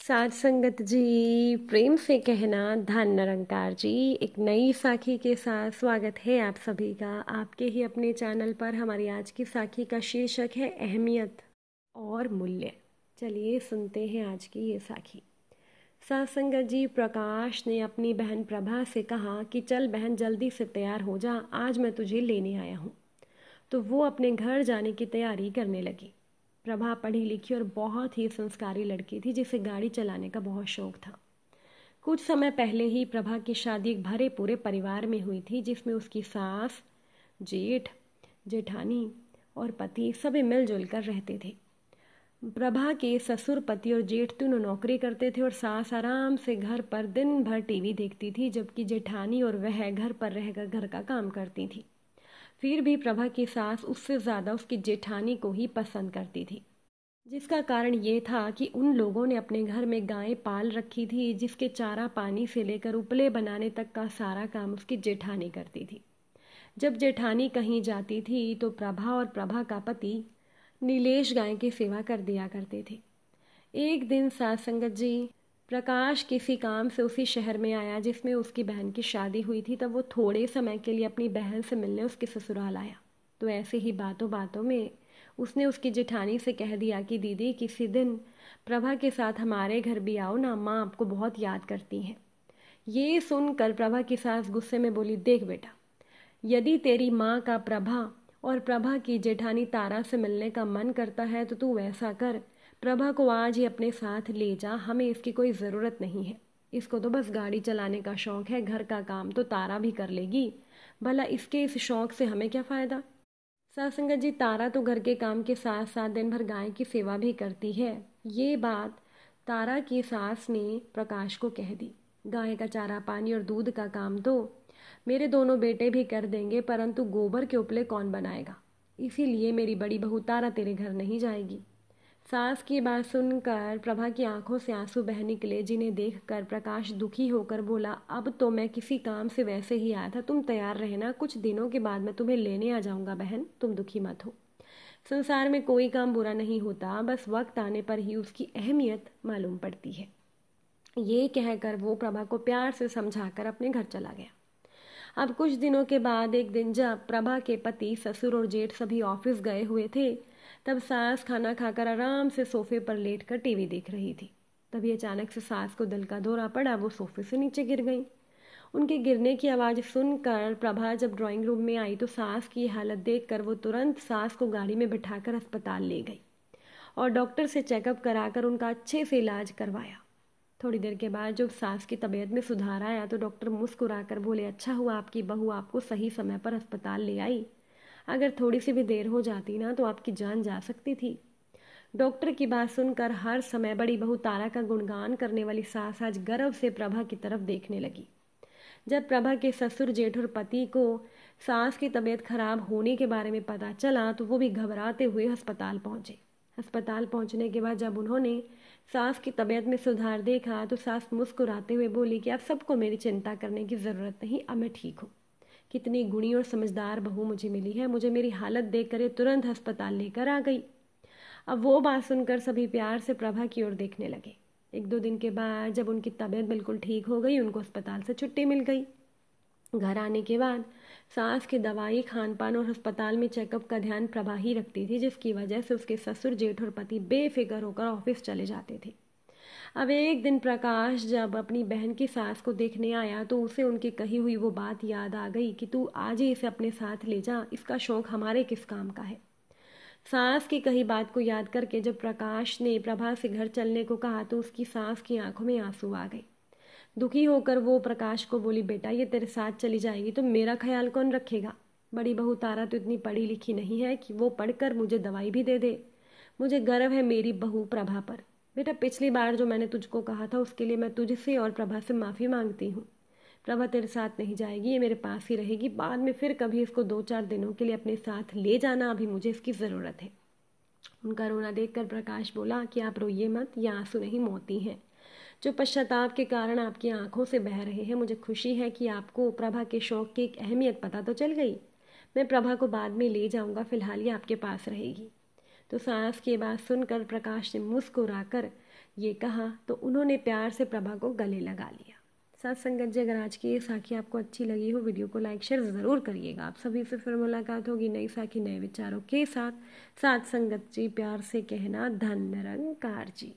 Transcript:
साध संगत जी, प्रेम से कहना धन निरंकार जी। एक नई साखी के साथ स्वागत है आप सभी का आपके ही अपने चैनल पर। हमारी आज की साखी का शीर्षक है अहमियत और मूल्य। चलिए सुनते हैं आज की ये साखी। साध संगत जी, प्रकाश ने अपनी बहन प्रभा से कहा कि चल बहन जल्दी से तैयार हो जा, आज मैं तुझे लेने आया हूँ। तो वो अपने घर जाने की तैयारी करने लगी। प्रभा पढ़ी लिखी और बहुत ही संस्कारी लड़की थी जिसे गाड़ी चलाने का बहुत शौक था। कुछ समय पहले ही प्रभा की शादी एक भरे पूरे परिवार में हुई थी, जिसमें उसकी सास, जेठ, जेठानी और पति सभी मिलजुल कर रहते थे। प्रभा के ससुर, पति और जेठ दोनों नौकरी करते थे और सास आराम से घर पर दिन भर टीवी देखती थी, जबकि जेठानी और वह घर पर रहकर घर का काम करती थी। फिर भी प्रभा की सास उससे ज़्यादा उसकी जेठानी को ही पसंद करती थी, जिसका कारण ये था कि उन लोगों ने अपने घर में गायें पाल रखी थी, जिसके चारा पानी से लेकर उपले बनाने तक का सारा काम उसकी जेठानी करती थी। जब जेठानी कहीं जाती थी तो प्रभा और प्रभा का पति नीलेश गाय की सेवा कर दिया करते थे। एक दिन साथ संगत जी, प्रकाश किसी काम से उसी शहर में आया जिसमें उसकी बहन की शादी हुई थी। तब वो थोड़े समय के लिए अपनी बहन से मिलने उसके ससुराल आया। तो ऐसे ही बातों बातों में उसने उसकी जेठानी से कह दिया कि दीदी, किसी दिन प्रभा के साथ हमारे घर भी आओ ना, माँ आपको बहुत याद करती हैं। ये सुनकर प्रभा की सास गुस्से में बोली, देख बेटा, यदि तेरी माँ का प्रभा और प्रभा की जेठानी तारा से मिलने का मन करता है तो तू वैसा कर, प्रभा को आज ही अपने साथ ले जा, हमें इसकी कोई ज़रूरत नहीं है। इसको तो बस गाड़ी चलाने का शौक़ है, घर का काम तो तारा भी कर लेगी, भला इसके इस शौक़ से हमें क्या फ़ायदा। सासंगत जी, तारा तो घर के काम के साथ साथ दिन भर गाय की सेवा भी करती है। ये बात तारा की सास ने प्रकाश को कह दी। गाय का चारा पानी और दूध का काम तो मेरे दोनों बेटे भी कर देंगे, परंतु गोबर के उपले कौन बनाएगा, इसीलिए मेरी बड़ी बहू तारा तेरे घर नहीं जाएगी। सास की बात सुनकर प्रभा की आंखों से आंसू बह निकले, जिन्हें देखकर प्रकाश दुखी होकर बोला, अब तो मैं किसी काम से वैसे ही आया था, तुम तैयार रहना, कुछ दिनों के बाद मैं तुम्हें लेने आ जाऊंगा बहन, तुम दुखी मत हो। संसार में कोई काम बुरा नहीं होता, बस वक्त आने पर ही उसकी अहमियत मालूम पड़ती है। ये कहकर वो प्रभा को प्यार से समझाकर अपने घर चला गया। अब कुछ दिनों के बाद एक दिन जब प्रभा के पति, ससुर और जेठ सभी ऑफिस गए हुए थे, तब सास खाना खाकर आराम से सोफे पर लेटकर टीवी देख रही थी। तभी अचानक से सास को दिल का दौरा पड़ा, वो सोफे से नीचे गिर गई। उनके गिरने की आवाज़ सुनकर प्रभा जब ड्राइंग रूम में आई तो सास की हालत देखकर वो तुरंत सास को गाड़ी में बिठाकर अस्पताल ले गई और डॉक्टर से चेकअप कराकर उनका अच्छे से इलाज करवाया। थोड़ी देर के बाद जब सास की तबीयत में सुधार आया तो डॉक्टर मुस्कुराकर बोले, अच्छा हुआ आपकी बहू आपको सही समय पर अस्पताल ले आई, अगर थोड़ी सी भी देर हो जाती ना तो आपकी जान जा सकती थी। डॉक्टर की बात सुनकर हर समय बड़ी बहू तारा का गुणगान करने वाली सास आज गर्व से प्रभा की तरफ देखने लगी। जब प्रभा के ससुर, जेठ और पति को सास की तबीयत खराब होने के बारे में पता चला तो वो भी घबराते हुए अस्पताल पहुंचे। अस्पताल पहुंचने के बाद जब उन्होंने सास की तबीयत में सुधार देखा तो सास मुस्कुराते हुए बोली कि अब सबको मेरी चिंता करने की ज़रूरत नहीं, अब मैं ठीक हूँ। कितनी गुणी और समझदार बहू मुझे मिली है, मुझे मेरी हालत देखकर ये तुरंत अस्पताल लेकर आ गई। अब वो बात सुनकर सभी प्यार से प्रभा की ओर देखने लगे। एक दो दिन के बाद जब उनकी तबीयत बिल्कुल ठीक हो गई, उनको अस्पताल से छुट्टी मिल गई। घर आने के बाद सास की दवाई, खान पान और अस्पताल में चेकअप का ध्यान प्रभा ही रखती थी, जिसकी वजह से उसके ससुर, जेठ और पति बेफिक्र होकर ऑफिस चले जाते थे। अब एक दिन प्रकाश जब अपनी बहन की सास को देखने आया तो उसे उनकी कही हुई वो बात याद आ गई कि तू आज ही इसे अपने साथ ले जा, इसका शौक हमारे किस काम का है। सास की कही बात को याद करके जब प्रकाश ने प्रभा से घर चलने को कहा तो उसकी सास की आंखों में आंसू आ गए। दुखी होकर वो प्रकाश को बोली, बेटा ये तेरे साथ चली जाएगी तो मेरा ख्याल कौन रखेगा। बड़ी बहू तारा तो इतनी पढ़ी लिखी नहीं है कि वो पढ़कर मुझे दवाई भी दे दे। मुझे गर्व है मेरी बहू प्रभा पर। बेटा, पिछली बार जो मैंने तुझको कहा था उसके लिए मैं तुझसे और प्रभा से माफ़ी मांगती हूँ। प्रभा तेरे साथ नहीं जाएगी, ये मेरे पास ही रहेगी, बाद में फिर कभी इसको 2-4 दिनों के लिए अपने साथ ले जाना, अभी मुझे इसकी ज़रूरत है। उनका रोना देखकर प्रकाश बोला कि आप रोइए मत, ये आंसू नहीं मोती हैं जो पश्चाताप के कारण आपकी आंखों से बह रहे हैं। मुझे खुशी है कि आपको प्रभा के शौक की एक अहमियत पता तो चल गई। मैं प्रभा को बाद में ले जाऊंगा, फिलहाल ये आपके पास रहेगी। तो सास की बात सुनकर प्रकाश ने मुस्कुराकर ये कहा तो उन्होंने प्यार से प्रभा को गले लगा लिया। साथ संगत जी, अगर आज की ये साखी आपको अच्छी लगी हो, वीडियो को लाइक शेयर ज़रूर करिएगा। आप सभी से फिर मुलाकात होगी नई साखी नए विचारों के साथ। साथ संगत जी, प्यार से कहना धन निरंकार जी।